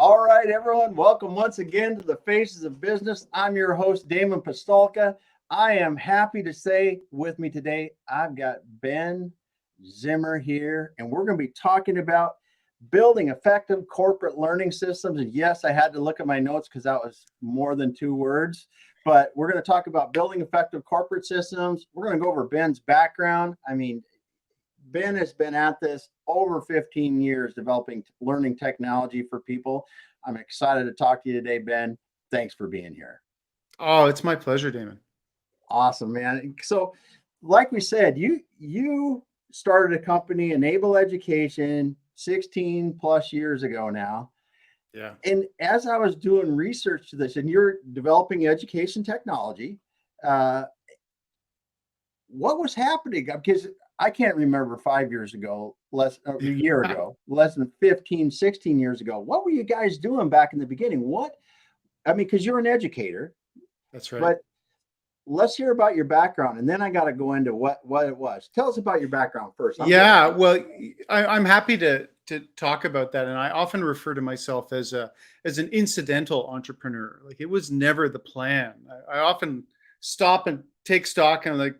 All right, everyone. Welcome once again to the Faces of Business. I'm your host, Damon Pistolka. I am happy to say with me today, I've got Ben Zimmer here, and we're going to be talking about building effective corporate learning systems. And yes, I had to look at my notes because that was more than 2 words. But we're going to talk about building effective corporate systems. We're going to go over Ben's background. Ben has been at this over 15 years developing learning technology for people. I'm excited to talk to you today, Ben. Thanks for being here. Oh, it's my pleasure, Damon. Awesome, man. So, like we said, you started a company, Enable Education, 16 plus years ago now. Yeah. And as I was doing research to this, and you're developing education technology, what was happening? Because I can't remember 5 years ago, a year ago, less than 15, 16 years ago. What were you guys doing back in the beginning? Because you're an educator. That's right. But let's hear about your background, and then I got to go into what it was. Tell us about your background first. Well, I'm happy to talk about that, and I often refer to myself as an incidental entrepreneur. Like, it was never the plan. I often stop and take stock, and like,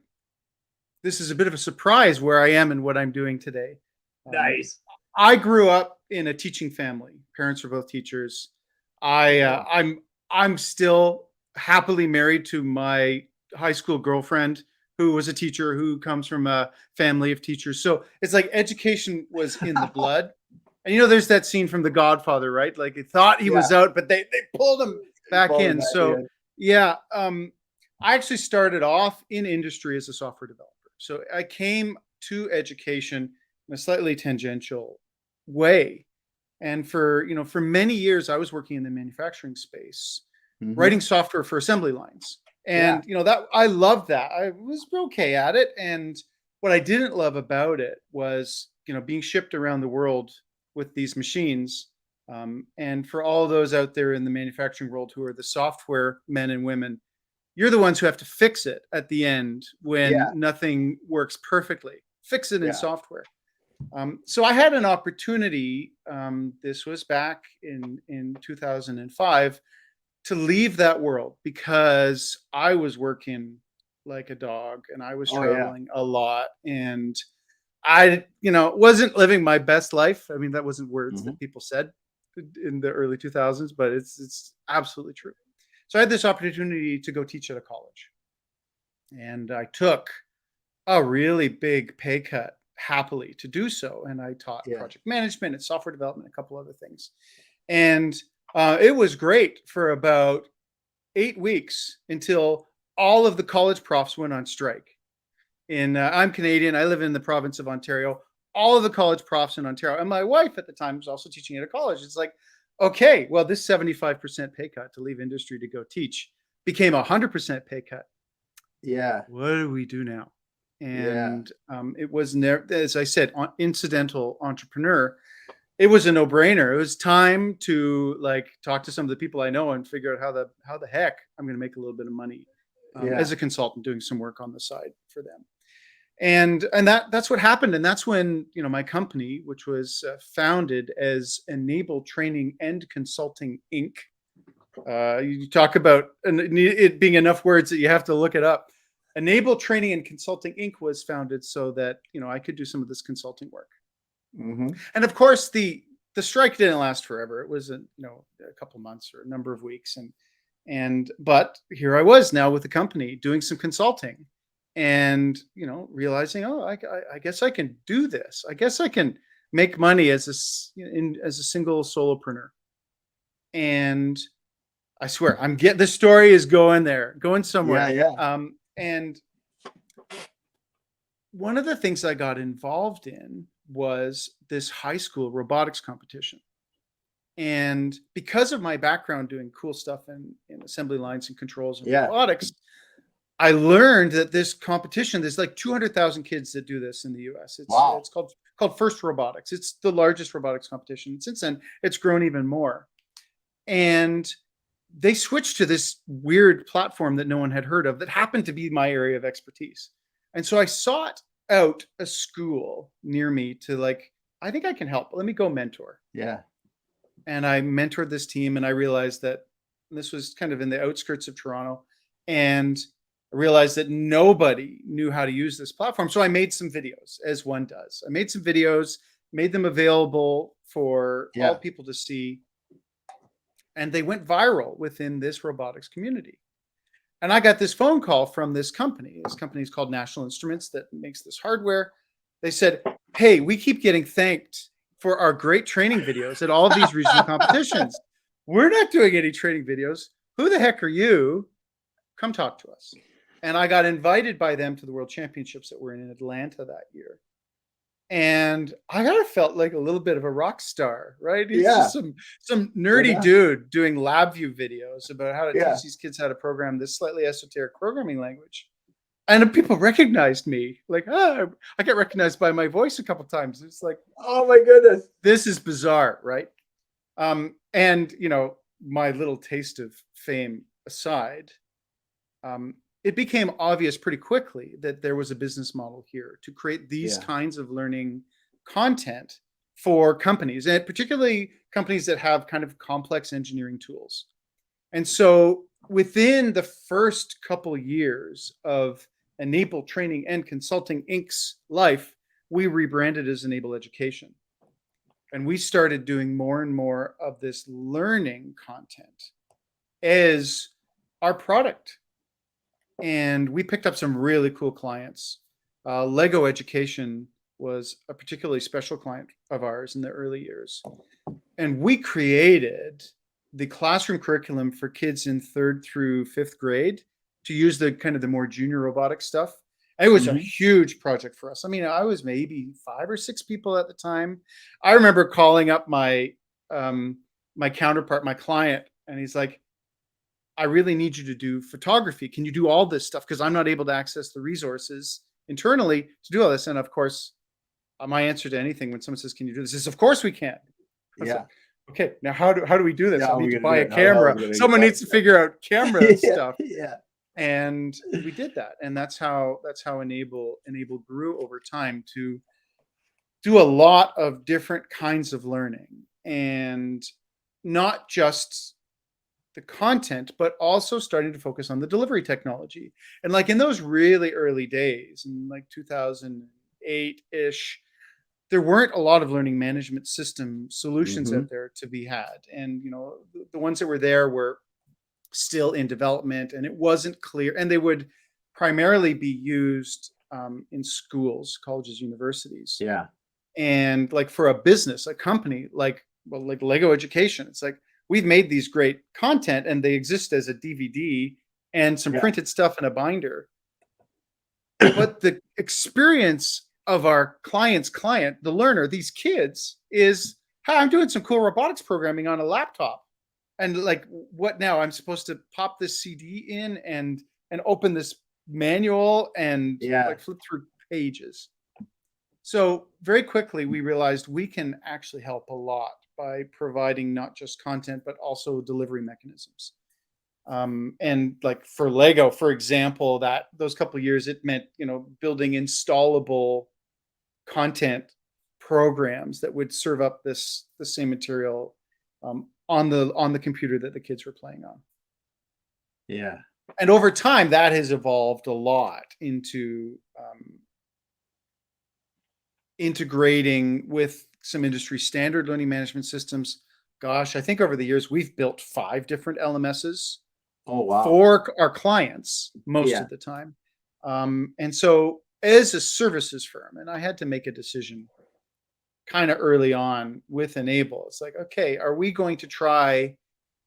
this is a bit of a surprise where I am and what I'm doing today. Nice. I grew up in a teaching family. Parents were both teachers. I'm still happily married to my high school girlfriend, who was a teacher, who comes from a family of teachers. So it's like education was in the blood. And there's that scene from The Godfather, right? Like, he thought he was out, but they pulled him back in. I actually started off in industry as a software developer. So I came to education in a slightly tangential way. And for many years, I was working in the manufacturing space, writing software for assembly lines. And, that I loved that. I was okay at it. And what I didn't love about it was, being shipped around the world with these machines. And for all those out there in the manufacturing world who are the software men and women, you're the ones who have to fix it at the end when nothing works perfectly. Fix it in software. So I had an opportunity, this was back in 2005, to leave that world because I was working like a dog and I was traveling a lot, and I, wasn't living my best life. I mean, that wasn't words that people said in the early 2000s, but it's absolutely true. So I had this opportunity to go teach at a college, and I took a really big pay cut happily to do so. And I taught project management and software development, a couple other things. And it was great for about 8 weeks until all of the college profs went on strike. I'm Canadian. I live in the province of Ontario. All of the college profs in Ontario, and my wife at the time was also teaching at a college. It's like, okay, well, this 75% pay cut to leave industry to go teach became 100% pay cut. Yeah. What do we do now? And it was never, as I said, incidental entrepreneur. It was a no-brainer. It was time to talk to some of the people I know and figure out how the heck I'm going to make a little bit of money as a consultant doing some work on the side for them. And that's what happened. And that's when, my company, which was founded as Enable Training and Consulting, Inc. You talk about it being enough words that you have to look it up. Enable Training and Consulting, Inc. was founded so that, I could do some of this consulting work. And of course, the strike didn't last forever. It was a couple months or a number of weeks. But here I was now with the company doing some consulting. And realizing, I guess I can do this. I guess I can make money as a single solopreneur. And I swear, the story is going somewhere. And one of the things I got involved in was this high school robotics competition. And because of my background doing cool stuff in assembly lines and controls and robotics, I learned that this competition, there's like 200,000 kids that do this in the US. It's called First Robotics. It's the largest robotics competition. Since then, it's grown even more. And they switched to this weird platform that no one had heard of that happened to be my area of expertise. And so I sought out a school near me to I think I can help. Let me go mentor. Yeah. and I mentored this team, and I realized that this was kind of in the outskirts of Toronto, and I realized that nobody knew how to use this platform. So I made some videos, as one does. I made some videos, made them available for all Yeah. people to see, and they went viral within this robotics community. And I got this phone call from this company. This company is called National Instruments that makes this hardware. They said, "Hey, we keep getting thanked for our great training videos at all of these regional competitions. We're not doing any training videos. Who the heck are you? Come talk to us." And I got invited by them to the World Championships that were in Atlanta that year. And I kind of felt like a little bit of a rock star, right? He's Yeah. just some nerdy dude doing LabVIEW videos about how to Yeah. teach these kids how to program this slightly esoteric programming language. And people recognized me, like, I get recognized by my voice a couple times. It's like, Oh my goodness. this is bizarre, right? And my little taste of fame aside, it became obvious pretty quickly that there was a business model here to create these kinds of learning content for companies, and particularly companies that have kind of complex engineering tools. And so within the first couple years of Enable Training and Consulting Inc.'s life, we rebranded as Enable Education. And we started doing more and more of this learning content as our product. And we picked up some really cool clients. Lego Education was a particularly special client of ours in the early years. And we created the classroom curriculum for kids in 3rd through 5th grade to use the kind of the more junior robotics stuff. And it was a huge project for us. I mean, I was maybe 5 or 6 people at the time. I remember calling up my my counterpart, my client, and he's like, "I really need you to do photography. Can you do all this stuff? Because I'm not able to access the resources internally to do all this." And of course, my answer to anything when someone says, "Can you do this?" is, "Of course we can." Yeah. Like, okay, now how do we do this? I need to buy a camera. Someone needs to figure out camera stuff. Yeah. And we did that. And that's how Enable grew over time to do a lot of different kinds of learning, and not just the content, but also starting to focus on the delivery technology. And like in those really early days, in like 2008-ish, there weren't a lot of learning management system solutions out there to be had. And, the ones that were there were still in development, and it wasn't clear. And they would primarily be used in schools, colleges, universities. Yeah. And like for a business, a company like Lego Education, it's like, we've made these great content and they exist as a DVD and some printed stuff in a binder. But the experience of our client's client, the learner, these kids, is, "Hi, I'm doing some cool robotics programming on a laptop. And like, what now? I'm supposed to pop this CD in and open this manual and like flip through pages." So very quickly, we realized we can actually help a lot by providing not just content, but also delivery mechanisms. And like for Lego, for example, that those couple of years, it meant, building installable content programs that would serve up the same material on the computer that the kids were playing on. Yeah. And over time, that has evolved a lot into integrating with some industry standard learning management systems. Gosh, I think over the years, we've built 5 different LMSs for our clients most of the time. And so as a services firm, and I had to make a decision kind of early on with Enable. It's like, okay, are we going to try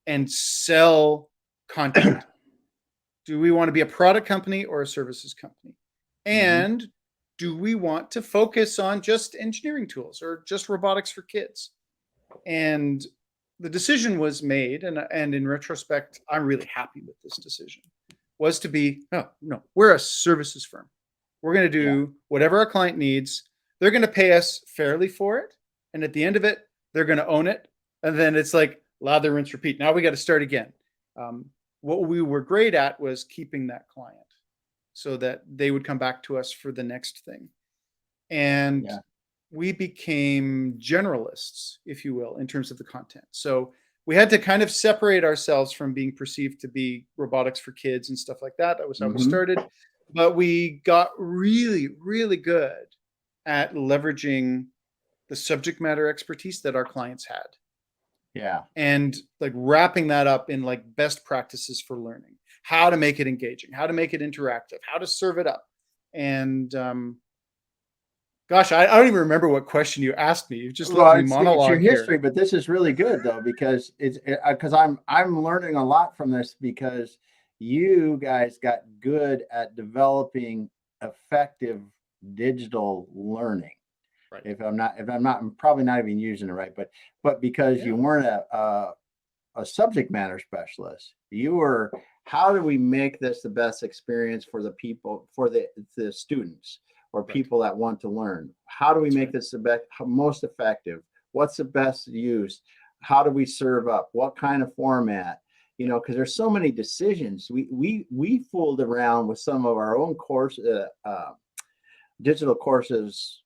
and sell content? Do we want to be a product company or a services company? And do we want to focus on just engineering tools or just robotics for kids? And the decision was made, and in retrospect, I'm really happy with this decision, was to be, oh, no, we're a services firm. We're going to do whatever our client needs. They're going to pay us fairly for it. And at the end of it, they're going to own it. And then it's like, lather, rinse, repeat. Now we got to start again. What we were great at was keeping that client so that they would come back to us for the next thing. And we became generalists, if you will, in terms of the content. So we had to kind of separate ourselves from being perceived to be robotics for kids and stuff like that. That was how we started. But we got really, really good at leveraging the subject matter expertise that our clients had. Yeah. And like wrapping that up in like best practices for learning, how to make it engaging, how to make it interactive, how to serve it up. And gosh, I don't even remember what question you asked me. You just let Well, me it's your monologue history, here. but this is really good though, because I'm learning a lot from this, because you guys got good at developing effective digital learning. Right. If I'm probably not even using it right, but because you weren't a subject matter specialist, you were, how do we make this the best experience for the people, for the students or people that want to learn? How do we make this the best, most effective? What's the best use? How do we serve up? What kind of format? You know, because there's so many decisions. We fooled around with some of our own digital courses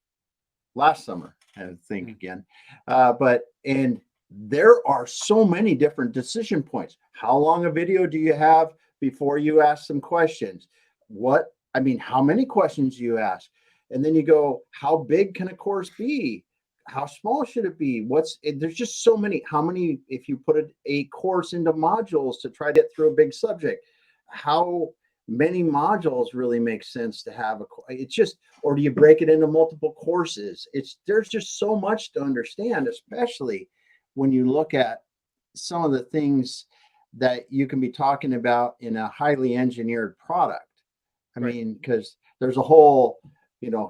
last summer, I think again. And there are so many different decision points. How long a video do you have before you ask some questions? How many questions do you ask? And then you go, how big can a course be? How small should it be? There's just so many. How many, if you put a course into modules to try to get through a big subject, how many modules really make sense to have or do you break it into multiple courses? There's just so much to understand, especially when you look at some of the things that you can be talking about in a highly engineered product. I mean, because there's a whole,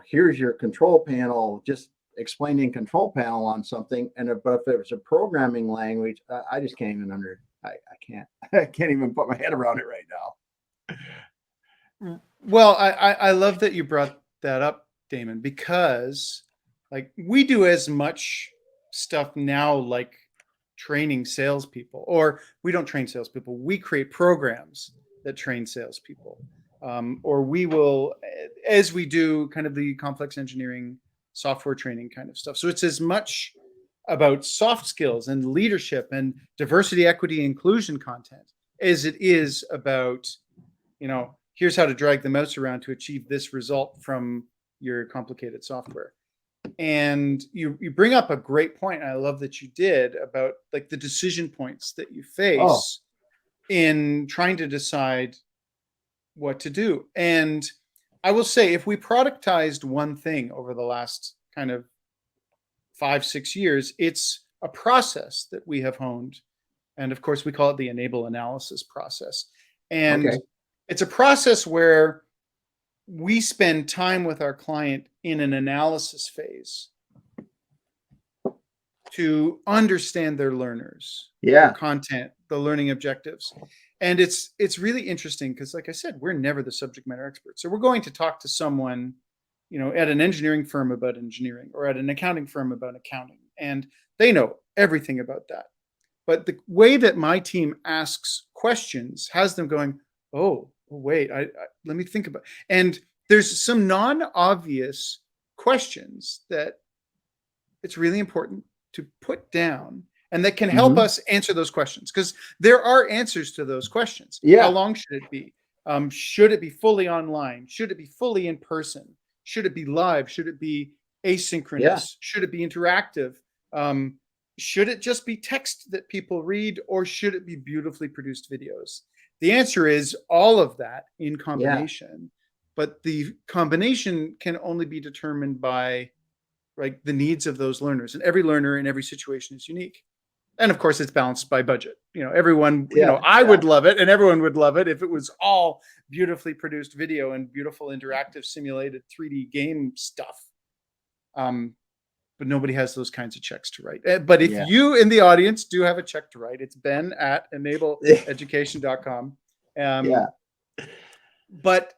here's your control panel, just explaining control panel on something. But if it was a programming language, I just can't even I can't even put my head around it right now. Well, I love that you brought that up, Damon, because like we do as much stuff now, like training salespeople, or we don't train salespeople. We create programs that train salespeople, or we will, as we do kind of the complex engineering software training kind of stuff. So it's as much about soft skills and leadership and diversity, equity, inclusion content as it is about, here's how to drag the mouse around to achieve this result from your complicated software. And you bring up a great point. And I love that you did, about like the decision points that you face in trying to decide what to do. And I will say, if we productized one thing over the last kind of 5-6 years, it's a process that we have honed. And of course, we call it the enable analysis process. And it's a process where we spend time with our client in an analysis phase to understand their learners, their content, the learning objectives. And it's really interesting because, like I said, we're never the subject matter experts. So we're going to talk to someone, at an engineering firm about engineering, or at an accounting firm about accounting, and they know everything about that. But the way that my team asks questions has them going, oh, wait, let me think about it. And there's some non-obvious questions that it's really important to put down, and that can help us answer those questions, because there are answers to those questions. How long should it be? Should it be fully online? Should it be fully in person? Should it be live? Should it be asynchronous? Should it be interactive? Should it just be text that people read, or should it be beautifully produced videos? The answer is all of that in combination, but the combination can only be determined by the needs of those learners, and every learner in every situation is unique. And of course, it's balanced by budget. Everyone, I would love it, and everyone would love it if it was all beautifully produced video and beautiful interactive simulated 3D game stuff. But nobody has those kinds of checks to write. But if you in the audience do have a check to write, it's ben@enableeducation.com. But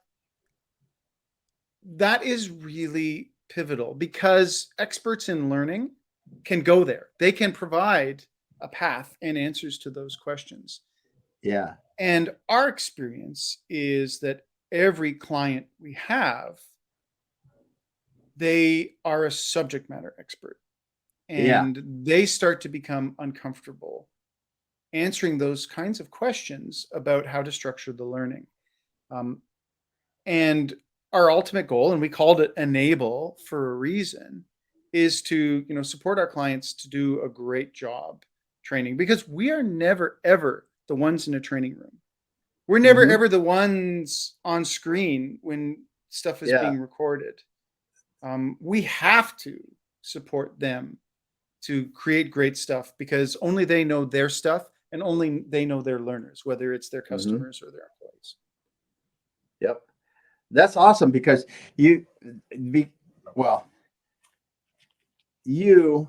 that is really pivotal, because experts in learning can go there. They can provide a path and answers to those questions. And our experience is that every client we have, they are a subject matter expert, Yeah. and they start to become uncomfortable answering those kinds of questions about how to structure the learning. Um, and our ultimate goal, and we called it enable for a reason, is to support our clients to do a great job training, because we are never ever the ones in a training room. We're never Hmm. ever the ones on screen when stuff is Yeah. being recorded. We have to support them to create great stuff, because only they know their stuff, and only they know their learners, whether it's their Hmm. customers or their employees. Yep. That's awesome because you be well, you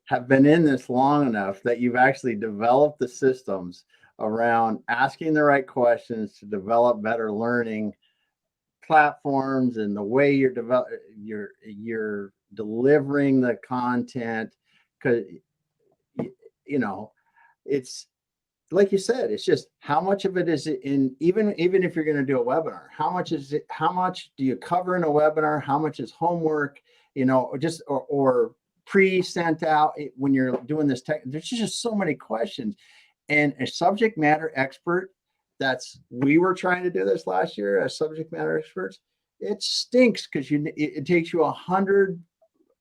have been in this long enough that you've actually developed the systems around asking the right questions to develop better learning platforms and the way you're delivering the content, because you know it's like you said, it's just how much of it is in, even if you're going to do a webinar, how much is it, how much do you cover in a webinar, how much is homework, or just or pre sent out when you're doing this tech. There's just so many questions, and a subject matter expert, we were trying to do this last year as subject matter experts. It stinks because it takes you 100,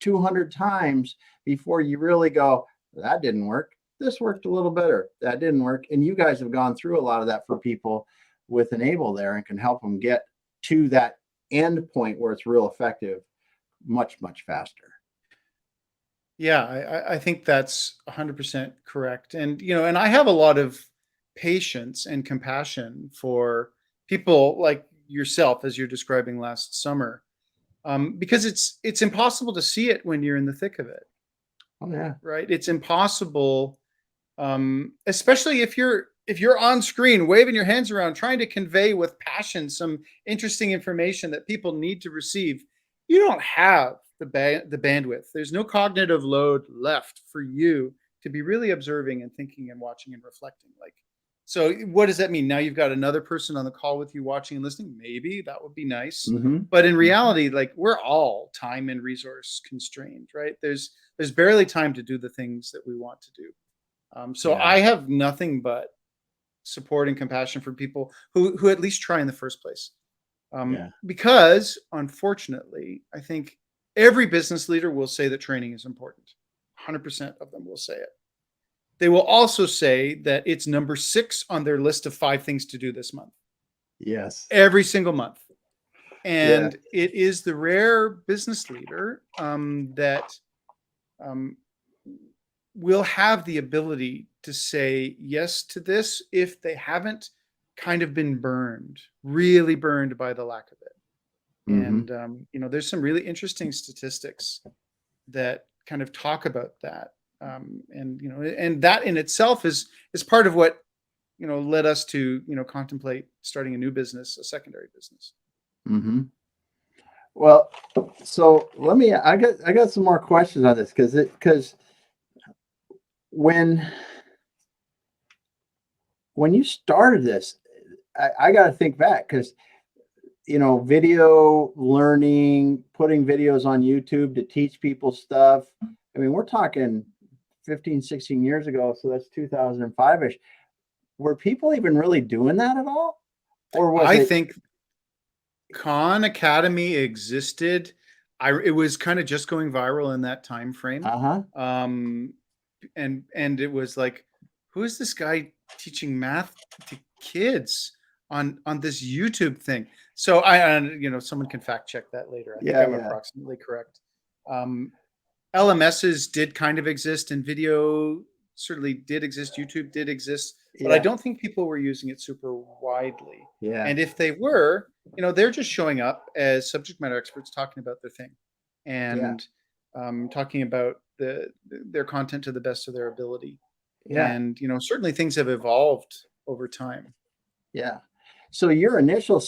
200 times before you really go, that didn't work, this worked a little better, that didn't work. And you guys have gone through a lot of that for people with Enable there, and can help them get to that end point where it's real effective much, much faster. Yeah, I think that's 100% correct. And I have a lot of patience and compassion for people like yourself, as you're describing last summer, because it's impossible to see it when you're in the thick of it, Oh yeah. right? It's impossible, especially if you're on screen waving your hands around trying to convey with passion some interesting information that people need to receive. You don't have the bandwidth. There's no cognitive load left for you to be really observing and thinking and watching and reflecting. Like, so what does that mean? Now you've got another person on the call with you, watching and listening. Maybe that would be nice, Mm-hmm. but in reality, like, we're all time and resource constrained, right? There's barely time to do the things that we want to do. So Yeah. I have nothing but support and compassion for people who at least try in the first place. Yeah. Because unfortunately, I think every business leader will say that training is important. 100% of them will say it. They will also say that it's number 6 on their list of 5 things to do this month, Yes. every single month. Yeah. And it is the rare business leader that um, will have the ability to say yes to this if they haven't kind of been burned, really burned by the lack of it. Mm-hmm. And there's some really interesting statistics that kind of talk about that. And that in itself is part of what led us to contemplate starting a new business, a secondary business. Mm-hmm. Well, so I got some more questions on this, because when you started this, I got to think back, because video learning, putting videos on YouTube to teach people stuff. I mean, we're talking 15, 16 years ago, so that's 2005ish. Were people even really doing that at all, or was I it? think Khan Academy existed. It was kind of just going viral in that time frame. Uh-huh. Um, and it was like, who is this guy teaching math to kids on this YouTube thing? So someone can fact check that later. I think Yeah, I'm yeah, approximately correct. Um, LMSs did kind of exist, and video certainly did exist. YouTube did exist, but I yeah, don't think people were using it super widely. yeah, And if they were, they're just showing up as subject matter experts talking about their thing, yeah, and talking about their content to the best of their ability. yeah, And certainly things have evolved over time. yeah. So your initial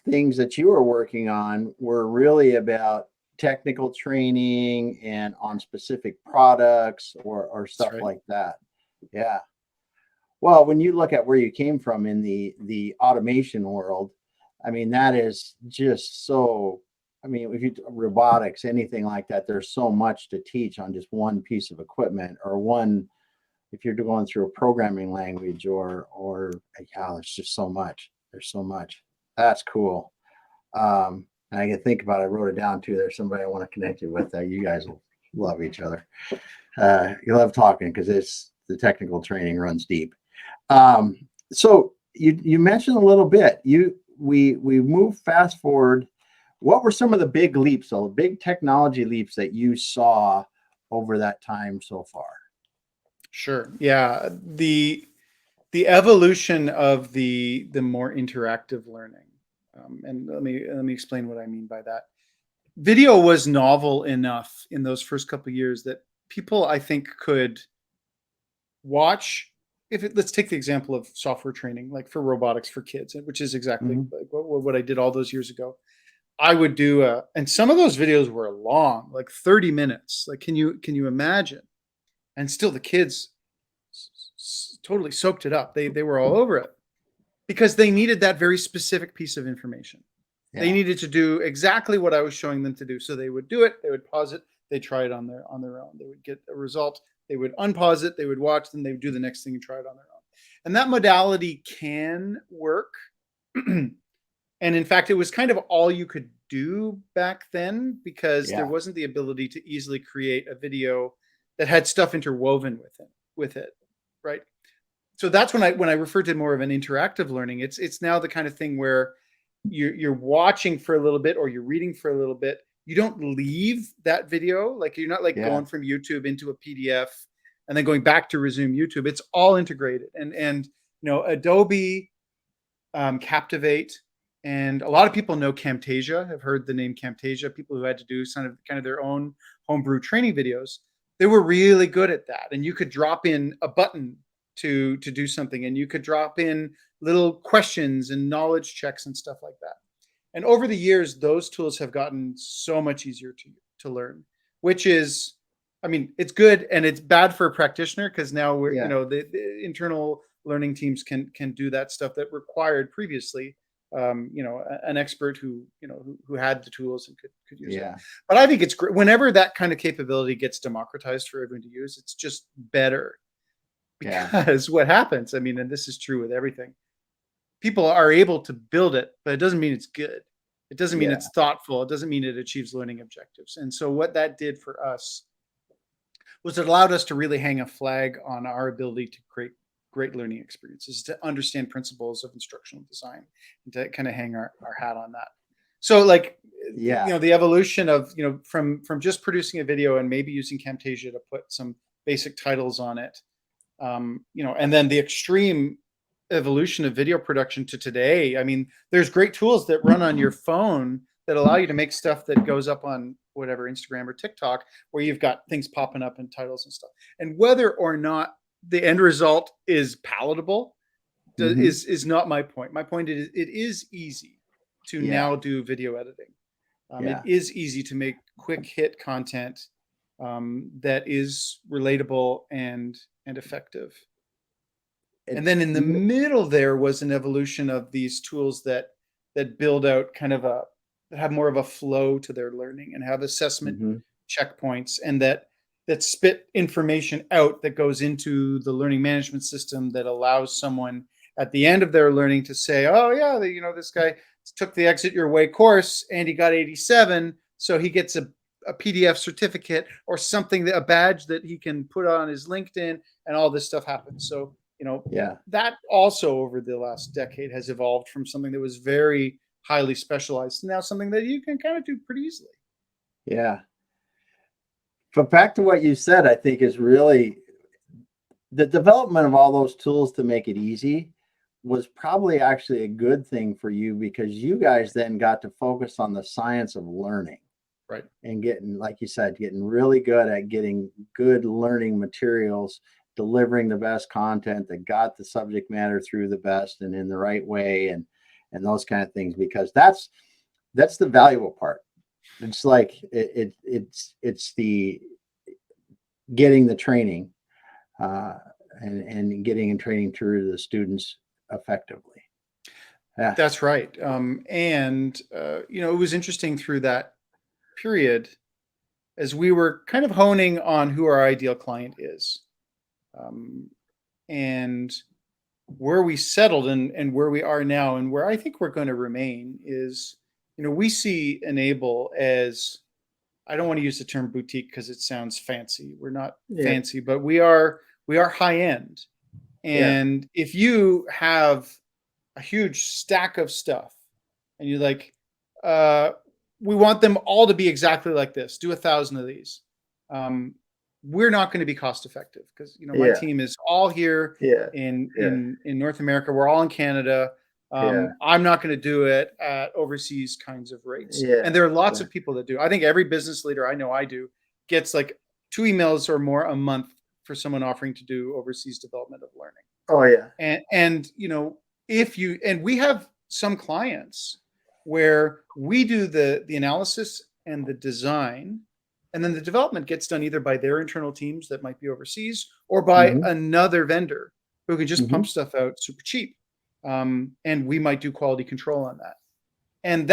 things that you were working on were really about technical training and on specific products, or That's stuff right. like that. Yeah. Well, when you look at where you came from, in the automation world, I mean, that is just so, I mean, if you robotics, anything like that, there's so much to teach on just one piece of equipment or one. If you're going through a programming language yeah, there's just so much. There's so much. That's cool. And I can think about it. I wrote it down too. There's somebody I want to connect you with that you guys will love each other. You love talking because it's the technical training runs deep. So you mentioned a little bit. We move fast forward. What were some of the big leaps, though, big technology leaps that you saw over that time so far? Sure. Yeah. The evolution of the more interactive learning. And let me explain what I mean by that. Video was novel enough in those first couple of years that people, I think, could watch. Let's take the example of software training, like for robotics for kids, which is exactly like what I did all those years ago. I would do and some of those videos were long, like 30 minutes. Like, can you imagine? And still the kids totally soaked it up. They were all over it because they needed that very specific piece of information. Yeah. They needed to do exactly what I was showing them to do. So they would do it, they would pause it, they try it on their own. They would get a result, they would unpause it, they would watch, then they would do the next thing and try it on their own. And that modality can work. And in fact, it was kind of all you could do back then because there wasn't the ability to easily create a video that had stuff interwoven with it, right? So that's when I refer to more of an interactive learning. It's now the kind of thing where you're watching for a little bit or you're reading for a little bit. You don't leave that video. Like you're not like going from YouTube into a PDF and then going back to resume YouTube. It's all integrated. And Adobe, Captivate, and a lot of people know Camtasia. Have heard the name Camtasia. People who had to do kind of their own homebrew training videos. They were really good at that. And you could drop in a button to do something, and you could drop in little questions and knowledge checks and stuff like that. And over the years, those tools have gotten so much easier to learn, which is, I mean, it's good and it's bad for a practitioner because now we're, the internal learning teams can do that stuff that required previously, an expert who had the tools and could use it. But I think it's great whenever that kind of capability gets democratized for everyone to use. It's just better because what happens, I mean, and this is true with everything, people are able to build it, but it doesn't mean it's good. It doesn't mean it's thoughtful. It doesn't mean it achieves learning objectives. And so what that did for us was it allowed us to really hang a flag on our ability to create great learning experiences, to understand principles of instructional design, and to kind of hang our hat on that. So like, the evolution of, from just producing a video and maybe using Camtasia to put some basic titles on it, and then the extreme evolution of video production to today. I mean, there's great tools that run on your phone that allow you to make stuff that goes up on whatever, Instagram or TikTok, where you've got things popping up in titles and stuff. And whether or not the end result is palatable is not my point. My point is it is easy to now do video editing. It is easy to make quick hit content that is relatable and effective. And then in the middle there was an evolution of these tools that build out kind of that have more of a flow to their learning and have assessment checkpoints, and that spit information out that goes into the learning management system that allows someone at the end of their learning to say, oh yeah, this guy took the Exit Your Way course and he got 87, so he gets a PDF certificate or something, a badge that he can put on his LinkedIn, and all this stuff happens. So that also over the last decade has evolved from something that was very highly specialized to now something that you can kind of do pretty easily. Yeah. But back to what you said, I think is really the development of all those tools to make it easy was probably actually a good thing for you, because you guys then got to focus on the science of learning. Right. And getting, like you said, getting really good at getting good learning materials, delivering the best content that got the subject matter through the best and in the right way, and those kind of things, because that's the valuable part. It's like it's the getting the training and getting and training through the students effectively. Yeah. That's right. It was interesting through that period as we were kind of honing on who our ideal client is, um, and where we settled and where we are now and where I think we're going to remain is, we see Enable as, I don't want to use the term boutique because it sounds fancy. We're not Yeah. fancy, but we are high end. Yeah. And if you have a huge stack of stuff and you're like, uh, we want them all to be exactly like this, do 1,000 of these. Um, we're not going to be cost effective because my Yeah. team is all here Yeah. in Yeah. North America. We're all in Canada. Yeah. I'm not going to do it at overseas kinds of rates. Yeah. And there are lots Yeah. of people that do. I think every business leader I know I do gets like 2 emails or more a month for someone offering to do overseas development of learning. Oh yeah. And if you, and we have some clients where we do the analysis and the design, and then the development gets done either by their internal teams that might be overseas or by Hmm. another vendor who can just Hmm. pump stuff out super cheap. And we might do quality control on that. And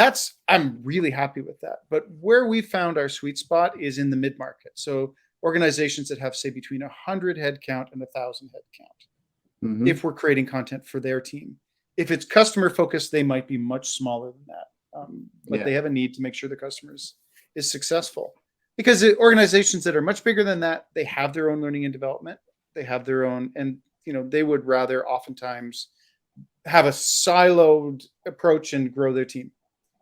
I'm really happy with that. But where we found our sweet spot is in the mid market. So organizations that have, say, between 100 head count and 1,000 head count, Hmm. if we're creating content for their team. If it's customer focused, they might be much smaller than that. But Yeah. they have a need to make sure the customers is successful. Because the organizations that are much bigger than that, they have their own learning and development. They have their own, and they would rather oftentimes have a siloed approach and grow their team.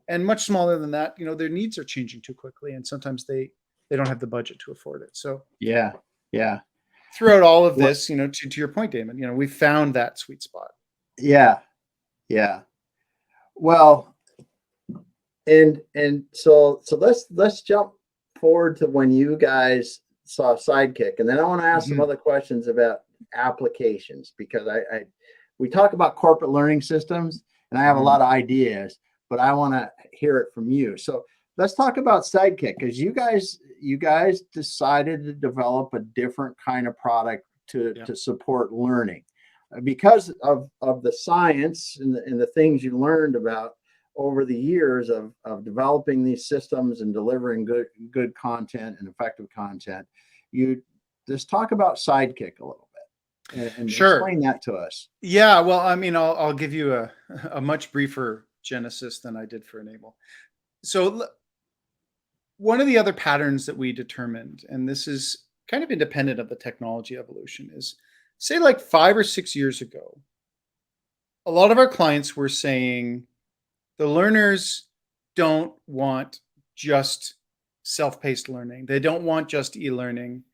And much smaller than that, their needs are changing too quickly, and sometimes they don't have the budget to afford it. So Yeah. Yeah. throughout all of What? this, to your point, Damon, we found that sweet spot. Yeah. Yeah. Well, and so let's jump forward to when you guys saw Sidekick, and then I want to ask some Mhm. other questions about applications because I we talk about corporate learning systems, and I have a Mhm. lot of ideas, but I want to hear it from you. So let's talk about Sidekick because you guys decided to develop a different kind of product to Yeah. support learning because of the science and the things you learned about over the years of developing these systems and delivering good content and effective content. You just talk about Sidekick a little bit and Sure. explain that to us. Yeah. Well, I mean, I'll give you a much briefer genesis than I did for Enable. So one of the other patterns that we determined, and this is kind of independent of the technology evolution, is say like 5 or 6 years ago, a lot of our clients were saying the learners don't want just self-paced learning. They don't want just e-learning.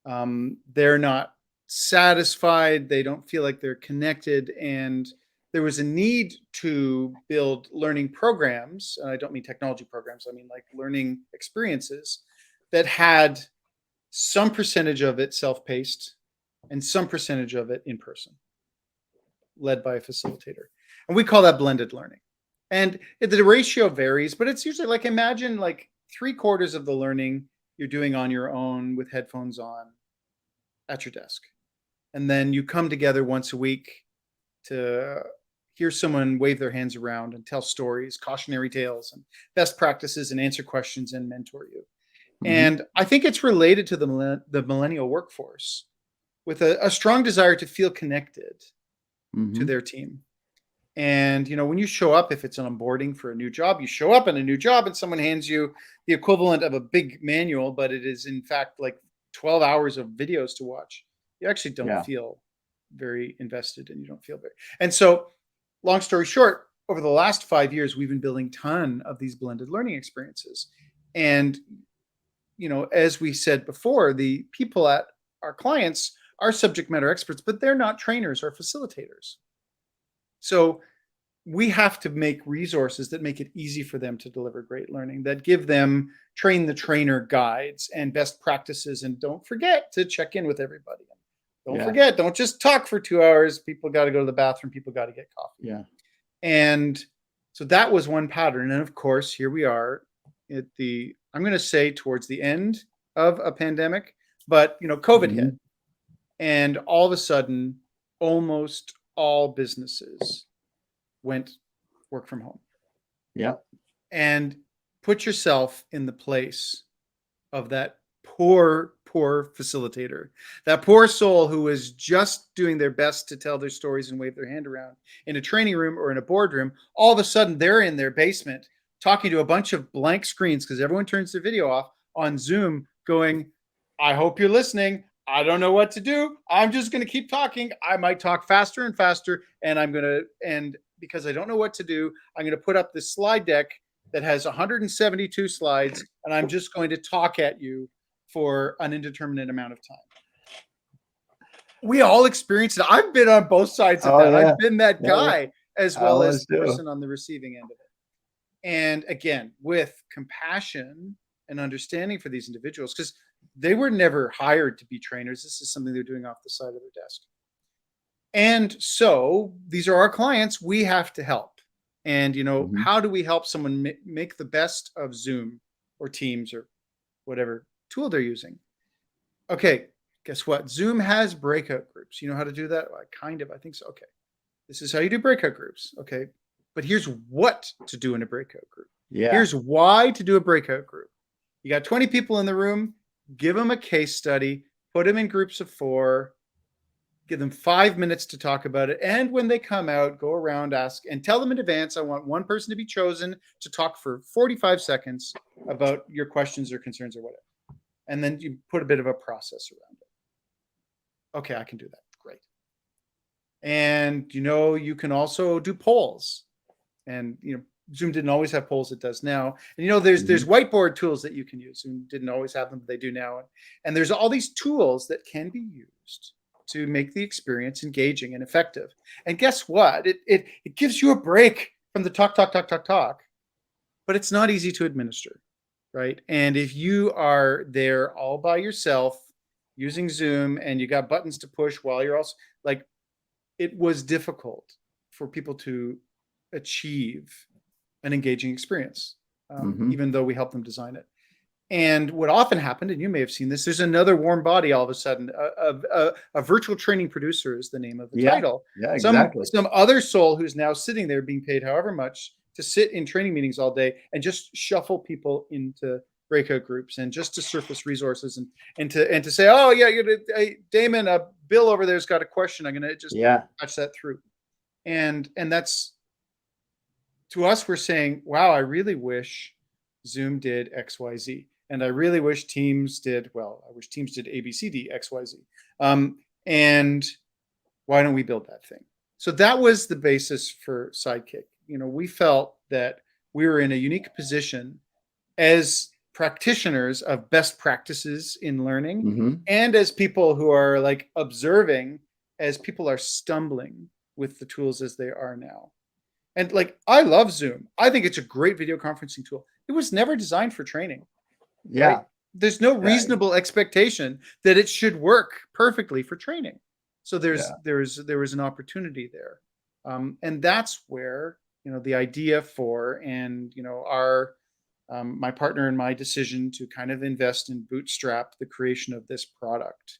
They're not satisfied. They don't feel like they're connected. And there was a need to build learning programs. And I don't mean technology programs, I mean like learning experiences that had some percentage of it self paced and some percentage of it in person, led by a facilitator. And we call that blended learning. And the ratio varies, but it's usually like imagine like 3/4 of the learning you're doing on your own with headphones on at your desk. And then you come together once a week to hear someone wave their hands around and tell stories, cautionary tales, and best practices, and answer questions and mentor you. Hmm. And I think it's related to the millennial workforce with a strong desire to feel connected to Hmm. their team. And when you show up, if it's an onboarding for a new job, you show up in a new job and someone hands you the equivalent of a big manual, but it is in fact like 12 hours of videos to watch. You actually don't Yeah. feel very invested and you don't feel very. And so, long story short, over the last 5 years, we've been building a ton of these blended learning experiences. And as we said before, the people at our clients are subject matter experts, but they're not trainers or facilitators. So we have to make resources that make it easy for them to deliver great learning, that give them train the trainer guides and best practices. And don't forget to check in with everybody. Don't Yeah. forget, don't just talk for 2 hours. People got to go to the bathroom. People got to get coffee. Yeah. And so that was one pattern. And of course, here we are I'm going to say towards the end of a pandemic, but COVID Hmm. hit. And all of a sudden, almost all businesses went work from home. Yep. And put yourself in the place of that poor facilitator, that poor soul who is just doing their best to tell their stories and wave their hand around in a training room or in a boardroom. All of a sudden, they're in their basement talking to a bunch of blank screens because everyone turns their video off on Zoom, going, I hope you're listening. I don't know what to do. I'm just going to keep talking. I might talk faster and faster, and because I don't know what to do, I'm going to put up this slide deck that has 172 slides, and I'm just going to talk at you for an indeterminate amount of time. We all experience it. I've been on both sides of that. Yeah. I've been that guy as well as the too. person on the receiving end of it. And again, with compassion and understanding for these individuals, because they were never hired to be trainers. This is something they're doing off the side of their desk. And so these are our clients. We have to help. And, how do we help someone make the best of Zoom or Teams or whatever tool they're using? Okay, guess what? Zoom has breakout groups. You know how to do that? Well, I think so. Okay, this is how you do breakout groups. Okay, but here's what to do in a breakout group. Yeah. Here's why to do a breakout group. You got 20 people in the room, give them a case study, put them in groups of 4, give them 5 minutes to talk about it. And when they come out, go around, ask, and tell them in advance, I want one person to be chosen to talk for 45 seconds about your questions or concerns or whatever. And then you put a bit of a process around it. Okay, I can do that. Great. And, you can also do polls. And, Zoom didn't always have polls. It does now. And, there's whiteboard tools that you can use. Zoom didn't always have them, but they do now. And there's all these tools that can be used to make the experience engaging and effective. And guess what? It gives you a break from the talk, but it's not easy to administer, right? And if you are there all by yourself using Zoom and you got buttons to push while you're also it was difficult for people to achieve an engaging experience, even though we helped them design it. And what often happened, and you may have seen this, there's another warm body all of a sudden. A virtual training producer is the name of the title. Yeah, exactly. Some other soul who's now sitting there being paid however much to sit in training meetings all day and just shuffle people into breakout groups and just to surface resources and to say, oh yeah, hey, Damon, Bill over there's got a question. I'm gonna just patch that through. And that's, to us, we're saying, wow, I really wish Zoom did XYZ. And I really wish Teams did, I wish Teams did ABCD, XYZ. And why don't we build that thing? So that was the basis for Sidekick. We felt that we were in a unique position as practitioners of best practices in learning and as people who are observing as people are stumbling with the tools as they are now. And I love Zoom. I think it's a great video conferencing tool. It was never designed for training. Yeah. Right? There's no reasonable expectation that it should work perfectly for training. So there was an opportunity there. And that's where, the idea for, and, our, my partner and my decision to kind of invest and bootstrap the creation of this product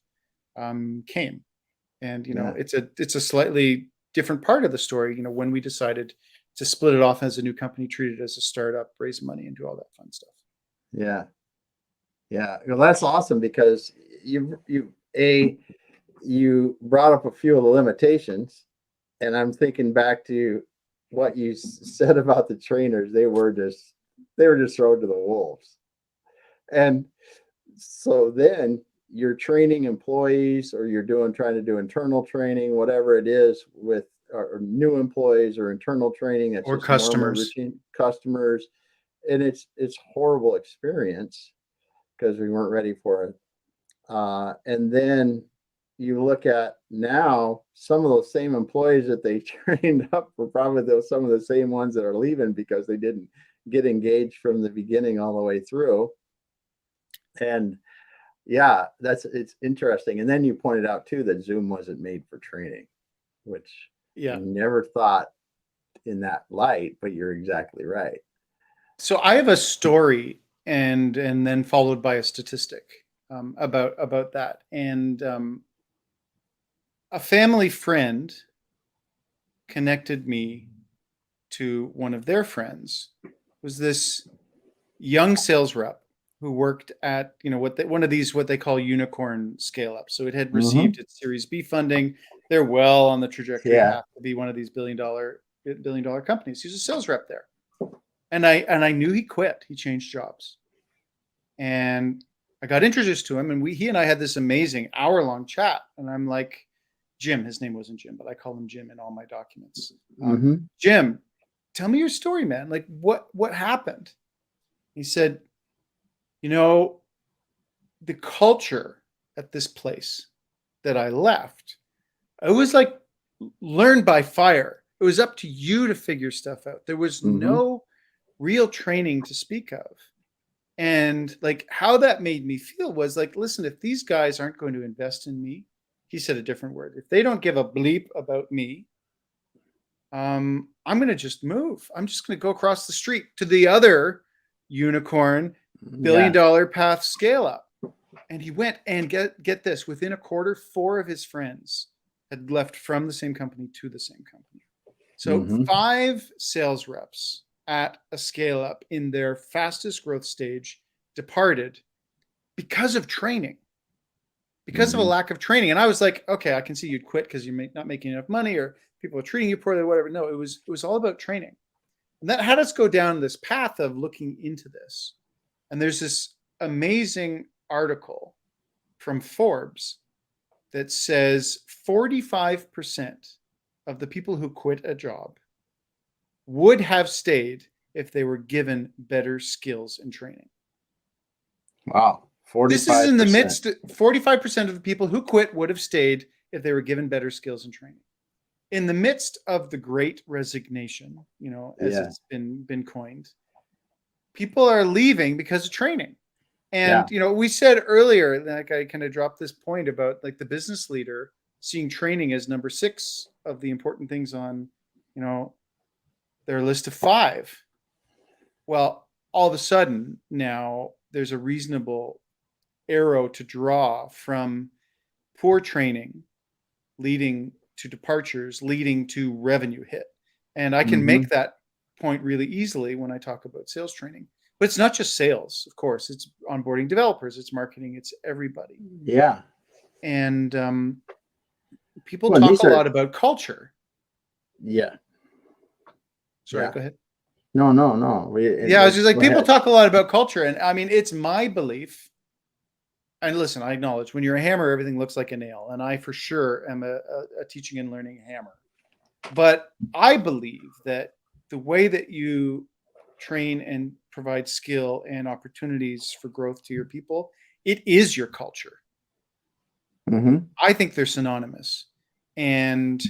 came. And, it's a slightly different part of the story, when we decided to split it off as a new company, treat it as a startup, raise money, and do all that fun stuff. Yeah. Yeah. Well, that's awesome because you brought up a few of the limitations, and I'm thinking back to what you said about the trainers. They were just thrown to the wolves. And so then you're training employees, or you're trying to do internal training, whatever it is, with or new employees or internal training, or customers, customers. And it's horrible experience because we weren't ready for it. And then you look at now, some of those same employees that they trained up were probably some of the same ones that are leaving because they didn't get engaged from the beginning all the way through. And yeah, it's interesting. And then you pointed out too that Zoom wasn't made for training, which I never thought in that light, but you're exactly right. So I have a story and then followed by a statistic about that. And a family friend connected me to one of their friends was this young sales rep who worked at, one of these, what they call unicorn scale ups. So it had received its Series B funding. They're well on the trajectory path to be one of these billion dollar companies. He's a sales rep there. And I knew he quit. He changed jobs. And I got introduced to him, and he and I had this amazing hour-long chat. And I'm like, Jim, his name wasn't Jim, but I call him Jim in all my documents. Jim, tell me your story, man. Like, what happened? He said, the culture at this place that I left, it was like learned by fire. It was up to you to figure stuff out. There was no real training to speak of. And like how that made me feel was like, listen, if these guys aren't going to invest in me, he said a different word, if they don't give a bleep about me, I'm going to just move. I'm just going to go across the street to the other unicorn billion-dollar path scale up. And he went, and get this, within a quarter, 4 of his friends had left from the same company to the same company. So 5 sales reps at a scale up in their fastest growth stage departed because of training, because of a lack of training. And I was like, okay, I can see you'd quit because you're not making enough money or people are treating you poorly or whatever. No, it was all about training. And that had us go down this path of looking into this. And there's this amazing article from Forbes that says 45% of the people who quit a job would have stayed if they were given better skills and training. Wow. 45%. This is in the midst, 45% of the people who quit would have stayed if they were given better skills and training. In the midst of the Great Resignation, as it's been coined, people are leaving because of training. And, we said earlier, like I kind of dropped this point about like the business leader seeing training as number 6 of the important things on, their list of 5. Well, all of a sudden now there's a reasonable arrow to draw from poor training leading to departures, leading to revenue hit. And I can make that point really easily when I talk about sales training. But it's not just sales, of course. It's onboarding developers, it's marketing, it's everybody. Yeah. And people talk a lot about culture. Yeah. Sorry, go ahead. No. I was just like, people talk a lot about culture. And I mean, it's my belief. And listen, I acknowledge when you're a hammer, everything looks like a nail. And I for sure am a teaching and learning hammer. But I believe that the way that you train and provide skill and opportunities for growth to your people, it is your culture. I think they're synonymous. And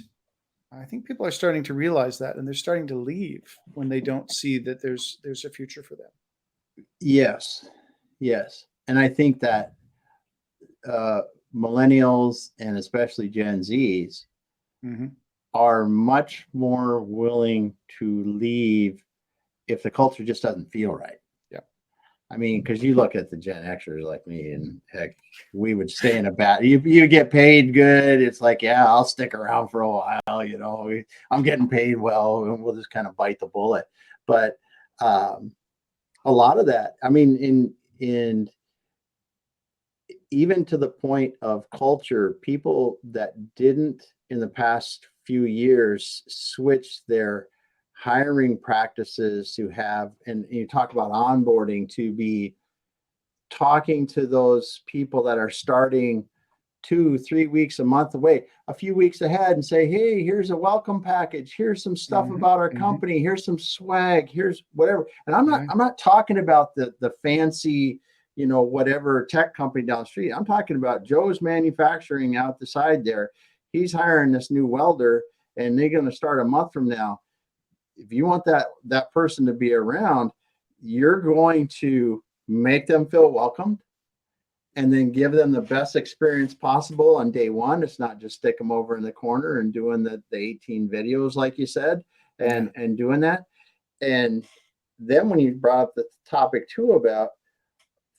I think people are starting to realize that, and they're starting to leave when they don't see that there's a future for them. Yes. And I think that millennials and especially Gen Zs are much more willing to leave if the culture just doesn't feel right. Yeah. I mean, because you look at the Gen Xers like me, and heck, we would stay in a bad. You get paid good. It's like, yeah, I'll stick around for a while. I'm getting paid well, and we'll just kind of bite the bullet. But a lot of that, I mean, in even to the point of culture, people that didn't in the past few years switch their hiring practices to have, and you talk about onboarding, to be talking to those people that are starting 2-3 weeks, a month away, a few weeks ahead, and say, hey, here's a welcome package, here's some stuff about our company, here's some swag, here's whatever. And I'm not talking about the fancy, whatever tech company down the street. I'm talking about Joe's Manufacturing out the side there. He's hiring this new welder, and they're going to start a month from now. If you want that person to be around, you're going to make them feel welcomed and then give them the best experience possible on day one. It's not just stick them over in the corner and doing the 18 videos, like you said, and doing that. And then when you brought up the topic too about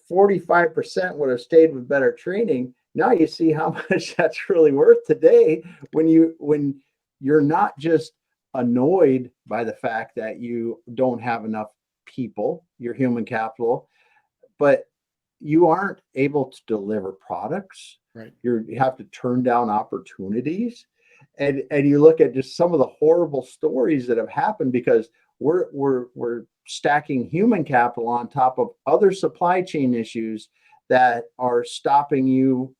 45% would have stayed with better training, now you see how much that's really worth today when you're not just annoyed by the fact that you don't have enough people, your human capital, but you aren't able to deliver products. Right. You have to turn down opportunities. And you look at just some of the horrible stories that have happened because we're stacking human capital on top of other supply chain issues that are stopping you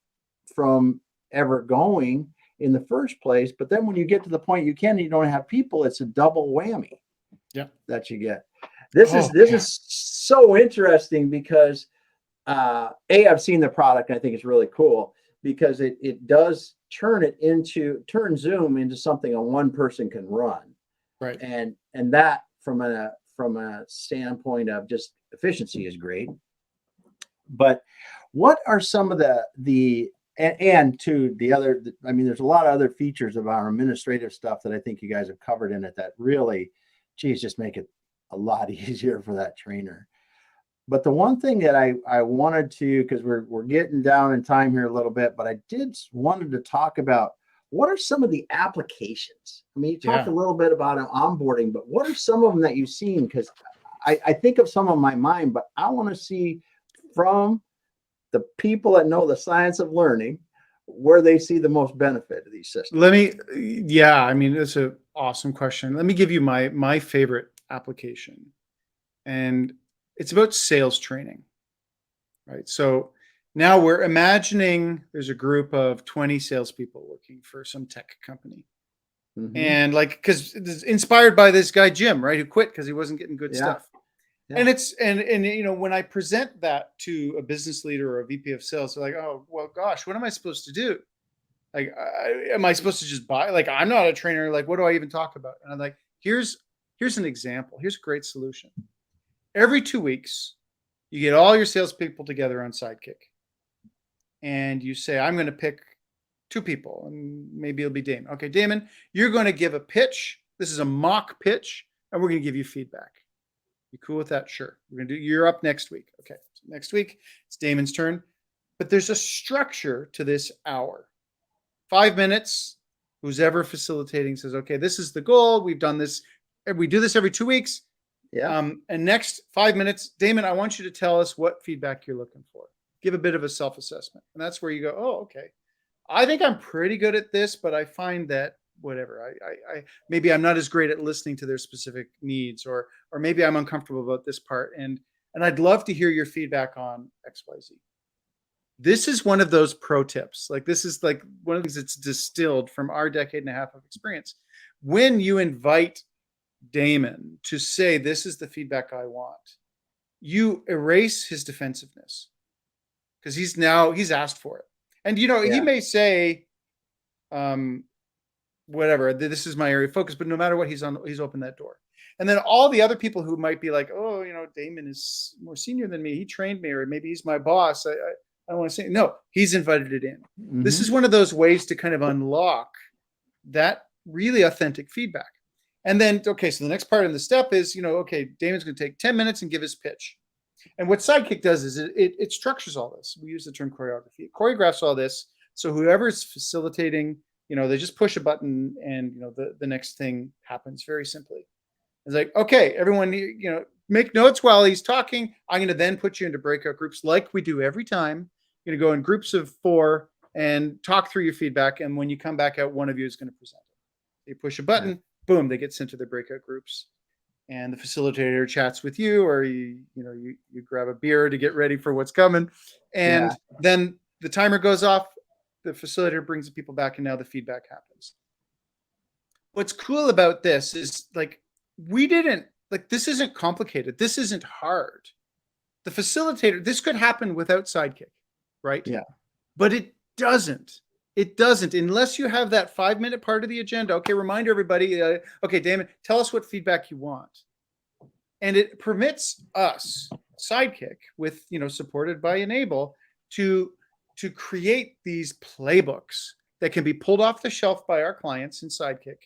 from ever going in the first place. But then when you get to the point you can, and you don't have people, it's a double whammy. Yeah. That you get. This is so interesting because I've seen the product and I think it's really cool because it does turn Zoom into something a one person can run. Right. And that from a standpoint of just efficiency is great. But what are some of and to the other, I mean, there's a lot of other features of our administrative stuff that I think you guys have covered in it that really, geez, just make it a lot easier for that trainer. But the one thing that I wanted to, because we're getting down in time here a little bit, but I wanted to talk about what are some of the applications? I mean, you talked a little bit about onboarding, but what are some of them that you've seen? Because I think of some in my mind, but I want to see from the people that know the science of learning where they see the most benefit of these systems. I mean, that's an awesome question. Let me give you my favorite application. And it's about sales training, right? So now we're imagining there's a group of 20 salespeople working for some tech company. Mm-hmm. And because it's inspired by this guy, Jim, right? Who quit because he wasn't getting good stuff. Yeah. And when I present that to a business leader or a VP of sales, they're like, oh, well, gosh, what am I supposed to do? Like, am I supposed to just buy? Like, I'm not a trainer. Like, what do I even talk about? And I'm like, here's an example. Here's a great solution. Every 2 weeks, you get all your salespeople together on Sidekick. And you say, I'm going to pick 2 people, and maybe it'll be Damon. Okay, Damon, you're going to give a pitch. This is a mock pitch, and we're going to give you feedback. You cool with that? Sure. You're up next week. Okay, so next week, it's Damon's turn. But there's a structure to this hour. 5 minutes, who's ever facilitating says, okay, this is the goal. We've done this. We do this every 2 weeks. Yeah. And next 5 minutes, Damon, I want you to tell us what feedback you're looking for. Give a bit of a self-assessment. And that's where you go, oh, okay. I think I'm pretty good at this, but I find that whatever, I maybe I'm not as great at listening to their specific needs, or maybe I'm uncomfortable about this part. And I'd love to hear your feedback on XYZ. This is one of those pro tips. Like, this is like one of the things that's distilled from our decade and a half of experience. When you invite Damon to say, this is the feedback I want, you erase his defensiveness because he's asked for it. And, he may say, whatever, this is my area of focus, but no matter what, he's opened that door. And then all the other people who might be like, oh, Damon is more senior than me. He trained me, or maybe he's my boss. I don't want to say, no, he's invited it in. Mm-hmm. This is one of those ways to kind of unlock that really authentic feedback. And then, okay, so the next part of the step is, okay, Damon's going to take 10 minutes and give his pitch. And what Sidekick does is it structures all this. We use the term choreography. It choreographs all this. So whoever is facilitating, they just push a button and, the next thing happens very simply. It's like, okay, everyone, make notes while he's talking. I'm going to then put you into breakout groups like we do every time. You're going to go in groups of 4 and talk through your feedback. And when you come back out, one of you is going to present it. You push a button, boom, they get sent to their breakout groups. And the facilitator chats with you, or you grab a beer to get ready for what's coming. And then the timer goes off, the facilitator brings the people back, and now the feedback happens. What's cool about this is, this isn't complicated. This isn't hard. The facilitator, this could happen without Sidekick, right? Yeah. But it doesn't. It doesn't, unless you have that 5-minute part of the agenda. Okay, remind everybody, okay, Damon, tell us what feedback you want. And it permits us, Sidekick, with, supported by Enable, to create these playbooks that can be pulled off the shelf by our clients in Sidekick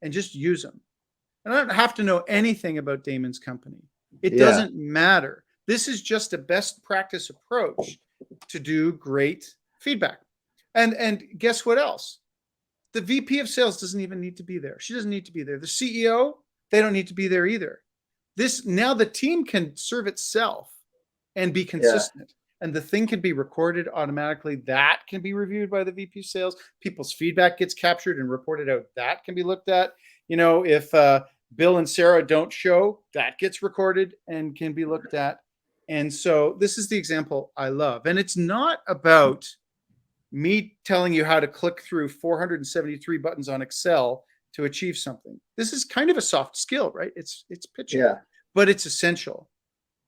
and just use them. And I don't have to know anything about Damon's company. It doesn't matter. This is just a best practice approach to do great feedback. And guess what else? The VP of sales doesn't even need to be there. She doesn't need to be there. The CEO, they don't need to be there either. Now the team can serve itself and be consistent. And the thing can be recorded automatically. That can be reviewed by the VP of sales. People's feedback gets captured and reported out. That can be looked at. If Bill and Sarah don't show, that gets recorded and can be looked at. And so this is the example I love. And it's not about me telling you how to click through 473 buttons on Excel to achieve something. This is kind of a soft skill, right? It's pitching, but it's essential.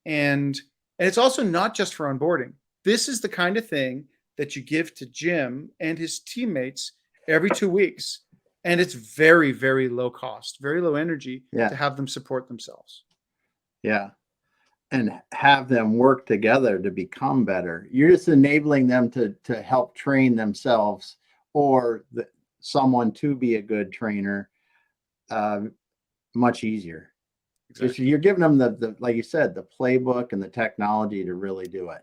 And it's also not just for onboarding. This is the kind of thing that you give to Jim and his teammates every 2 weeks. And it's very, very low cost, very low energy to have them support themselves. Yeah. And have them work together to become better. You're just enabling them to help train themselves or someone to be a good trainer much easier. Exactly. You're giving them the, like you said, the playbook and the technology to really do it.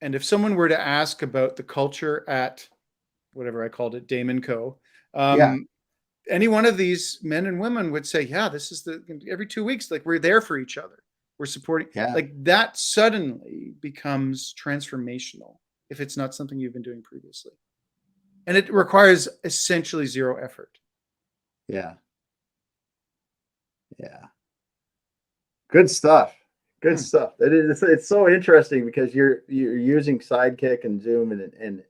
And if someone were to ask about the culture at whatever I called it, Damon Co., any one of these men and women would say, yeah, this is every 2 weeks, like we're there for each other. We're supporting, like that suddenly becomes transformational if it's not something you've been doing previously. And it requires essentially zero effort. Yeah. Yeah. Good stuff. Good stuff. It's so interesting because you're using Sidekick and Zoom and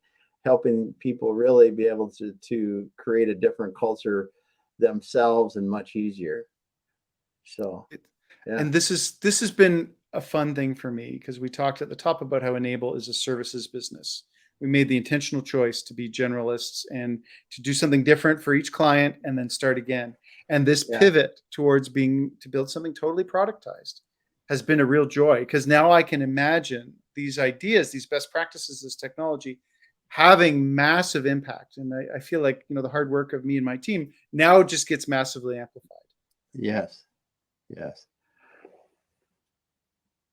helping people really be able to create a different culture themselves and much easier. So, and this has been a fun thing for me because we talked at the top about how Enable is a services business. We made the intentional choice to be generalists and to do something different for each client and then start again. And this pivot towards to build something totally productized has been a real joy because now I can imagine these ideas, these best practices, this technology having massive impact. And I feel like, the hard work of me and my team now just gets massively amplified. Yes. Yes.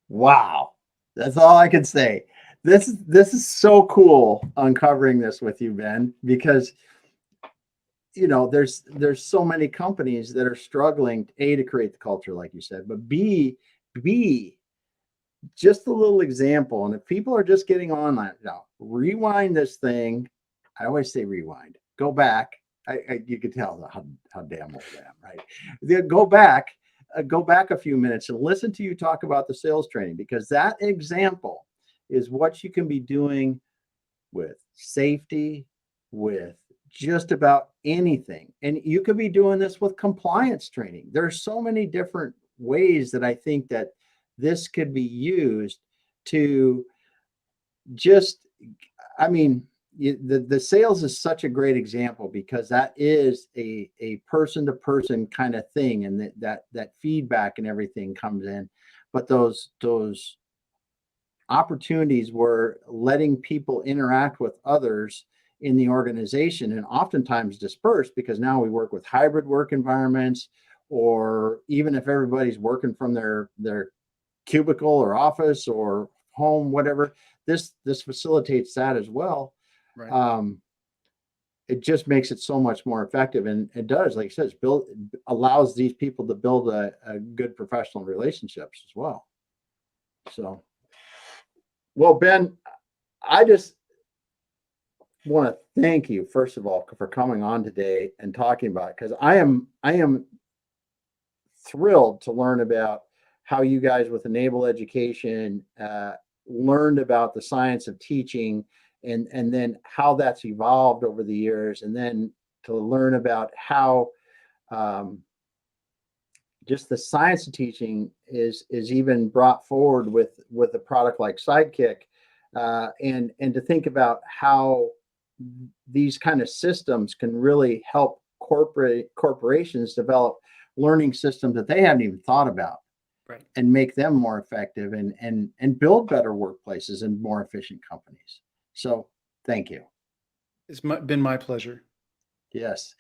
Wow. That's all I can say. This is so cool uncovering this with you, Ben, because there's so many companies that are struggling, A, to create the culture, like you said, but B, just a little example. And if people are just getting online now, rewind this thing. I always say rewind, go back. You can tell how damn old I am, right? Go back a few minutes and listen to you talk about the sales training, because that example is what you can be doing with safety, with just about anything. And you could be doing this with compliance training. There are so many different ways that I think that this could be used to just, the sales is such a great example because that is a person-to-person kind of thing, and that feedback and everything comes in. But those opportunities were letting people interact with others in the organization, and oftentimes dispersed because now we work with hybrid work environments, or even if everybody's working from their cubicle or office or home, whatever, this facilitates that as well. Right. It just makes it so much more effective, and it does, like you said, allows these people to build a good professional relationships as well. So, well, Ben, I just want to thank you, first of all, for coming on today and talking about it, because I am thrilled to learn about how you guys with Enable Education learned about the science of teaching, and then how that's evolved over the years, and then to learn about how just the science of teaching is even brought forward with a product like Sidekick, and to think about how these kind of systems can really help corporations develop learning systems that they haven't even thought about, right, and make them more effective and build better workplaces and more efficient companies. So thank you. It's been my pleasure. Yes.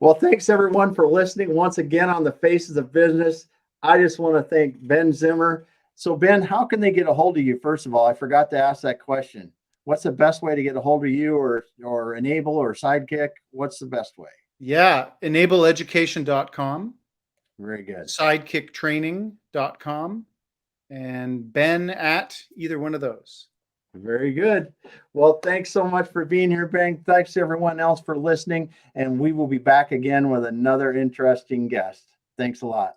Well, thanks everyone for listening once again on the Faces of Business. I just want to thank Ben Zimmer. So Ben, how can they get a hold of you? First of all, I forgot to ask that question. what's the best way to get a hold of you or Enable or Sidekick? What's the best way? Yeah, enableeducation.com, Very good. sidekicktraining.com, and Ben at either one of those. Very good. Well, thanks so much for being here, Ben. Thanks to everyone else for listening. And we will be back again with another interesting guest. Thanks a lot.